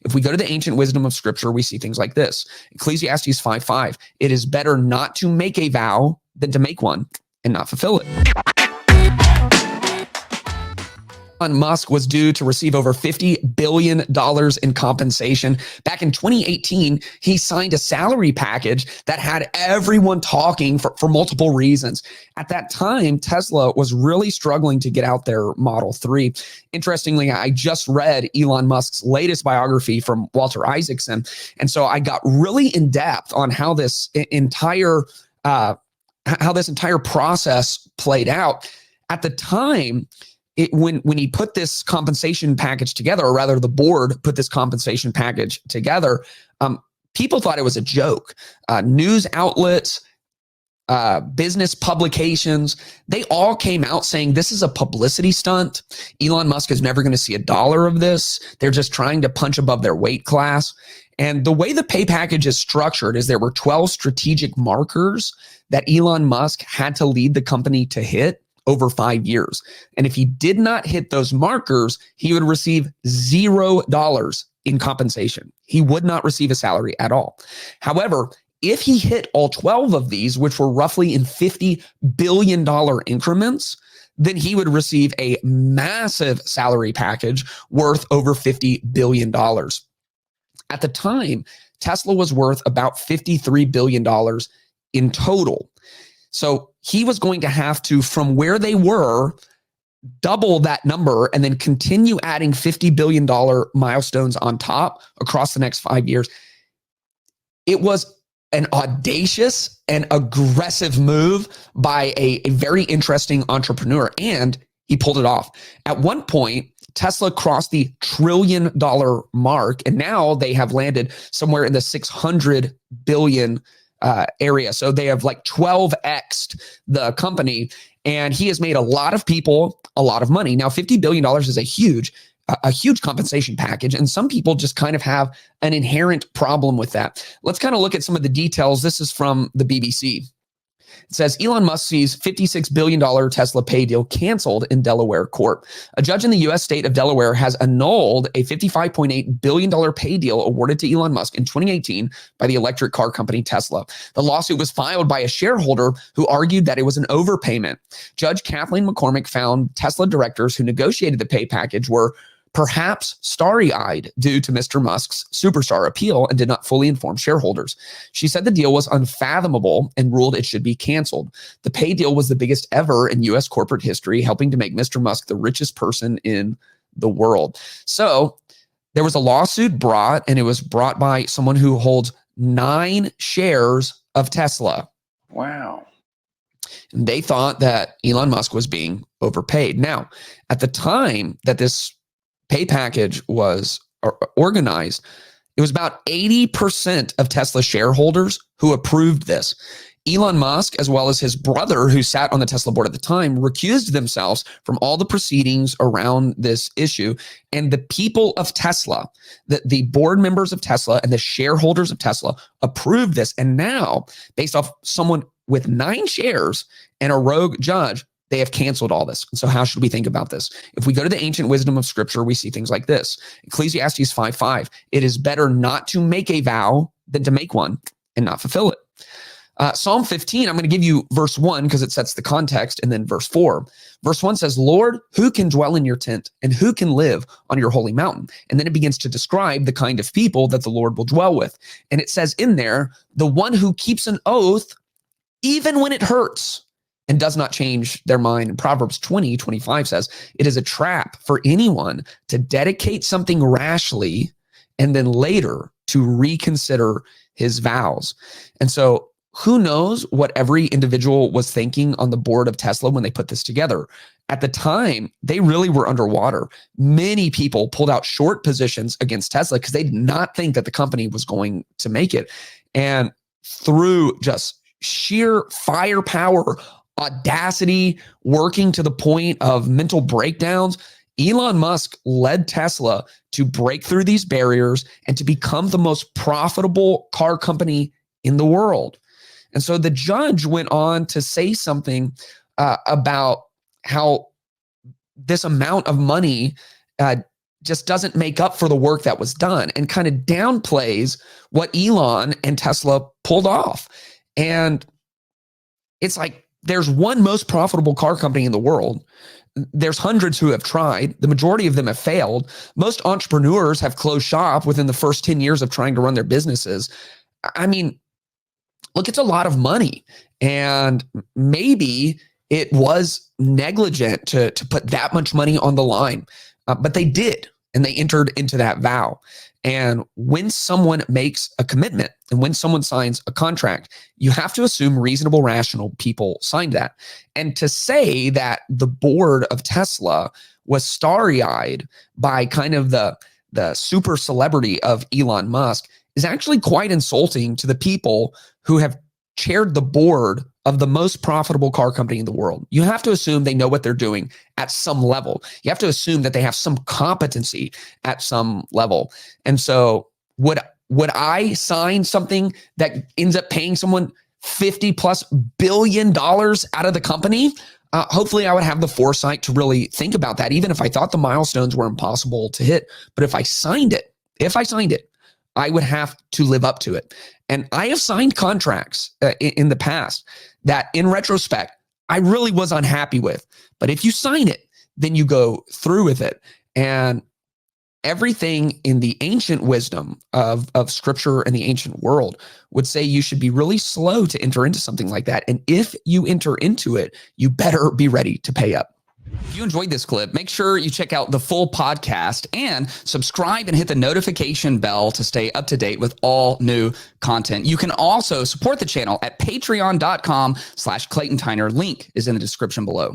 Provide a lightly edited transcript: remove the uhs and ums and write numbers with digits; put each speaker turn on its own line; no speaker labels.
If we go to the ancient wisdom of Scripture, we see things like this. Ecclesiastes 5:5, it is better not to make a vow than to make one and not fulfill it. Elon Musk was due to receive over $50 billion in compensation. Back in 2018, he signed a salary package that had everyone talking for multiple reasons. At that time, Tesla was really struggling to get out their Model 3. Interestingly, I just read Elon Musk's latest biography from Walter Isaacson. And so I got really in depth on how this entire process played out. At the time, when he put this compensation package together, or rather the board put this compensation package together, people thought it was a joke. News outlets, business publications, they all came out saying this is a publicity stunt. Elon Musk is never going to see a dollar of this. They're just trying to punch above their weight class. And the way the pay package is structured is there were 12 strategic markers that Elon Musk had to lead the company to hit over 5 years. And if he did not hit those markers, he would receive $0 in compensation. He would not receive a salary at all. However, if he hit all 12 of these, which were roughly in $50 billion increments, then he would receive a massive salary package worth over $50 billion. At the time, Tesla was worth about $53 billion in total. So he was going to have to, from where they were, double that number and then continue adding $50 billion milestones on top across the next 5 years. It was an audacious and aggressive move by a very interesting entrepreneur, and he pulled it off. At one point, Tesla crossed the $1 trillion mark, and now they have landed somewhere in the 600 billion area. So they have like 12x'd the company, and he has made a lot of people a lot of money. Now, $50 billion is a huge compensation package, and some people just kind of have an inherent problem with that. Let's kind of look at some of the details. This is from the BBC. It says Elon Musk sees $56 billion Tesla pay deal canceled in Delaware court. A judge in the U.S. state of Delaware has annulled a $55.8 billion pay deal awarded to Elon Musk in 2018 by the electric car company Tesla. The lawsuit was filed by a shareholder who argued that it was an overpayment. Judge Kathleen McCormick found Tesla directors who negotiated the pay package were perhaps starry-eyed due to Mr. Musk's superstar appeal and did not fully inform shareholders. She said the deal was unfathomable and ruled it should be canceled. The pay deal was the biggest ever in U.S. corporate history, helping to make Mr. Musk the richest person in the world. So there was a lawsuit brought, and it was brought by someone who holds 9 shares of Tesla.
Wow.
And they thought that Elon Musk was being overpaid. Now, at the time that this pay package was organized, it was about 80% of Tesla shareholders who approved this. Elon Musk, as well as his brother, who sat on the Tesla board at the time, recused themselves from all the proceedings around this issue. And the people of Tesla, the board members of Tesla and the shareholders of Tesla approved this. And now, based off someone with 9 shares and a rogue judge, they have canceled all this. So how should we think about this? If we go to the ancient wisdom of Scripture, we see things like this. Ecclesiastes 5:5, it is better not to make a vow than to make one and not fulfill it. Psalm 15, I'm going to give you verse 1 because it sets the context, and then verse 4. Verse 1 says, Lord, who can dwell in your tent and who can live on your holy mountain? And then it begins to describe the kind of people that the Lord will dwell with. And it says in there, the one who keeps an oath even when it hurts and does not change their mind. And Proverbs 20:25 says, it is a trap for anyone to dedicate something rashly and then later to reconsider his vows. And so who knows what every individual was thinking on the board of Tesla when they put this together. At the time, they really were underwater. Many people pulled out short positions against Tesla because they did not think that the company was going to make it. And through just sheer firepower, audacity, working to the point of mental breakdowns, Elon Musk led Tesla to break through these barriers and to become the most profitable car company in the world. And so the judge went on to say something about how this amount of money just doesn't make up for the work that was done and kind of downplays what Elon and Tesla pulled off. And it's like, there's one most profitable car company in the world. There's hundreds who have tried. The majority of them have failed. Most entrepreneurs have closed shop within the first 10 years of trying to run their businesses. I mean, look, it's a lot of money. And maybe it was negligent to put that much money on the line. But they did, and they entered into that vow. And when someone makes a commitment and when someone signs a contract, you have to assume reasonable, rational people signed that. And to say that the board of Tesla was starry-eyed by kind of the super celebrity of Elon Musk is actually quite insulting to the people who have chaired the board of the most profitable car company in the world. You have to assume they know what they're doing at some level. You have to assume that they have some competency at some level. And so would I sign something that ends up paying someone $50+ billion out of the company? Hopefully I would have the foresight to really think about that, even if I thought the milestones were impossible to hit. But if I signed it, I would have to live up to it. And I have signed contracts in the past that in retrospect, I really was unhappy with. But if you sign it, then you go through with it. And everything in the ancient wisdom of scripture and the ancient world would say you should be really slow to enter into something like that. And if you enter into it, you better be ready to pay up. If you enjoyed this clip, make sure you check out the full podcast and subscribe and hit the notification bell to stay up to date with all new content. You can also support the channel at patreon.com/Clayton Tyner. Link is in the description below.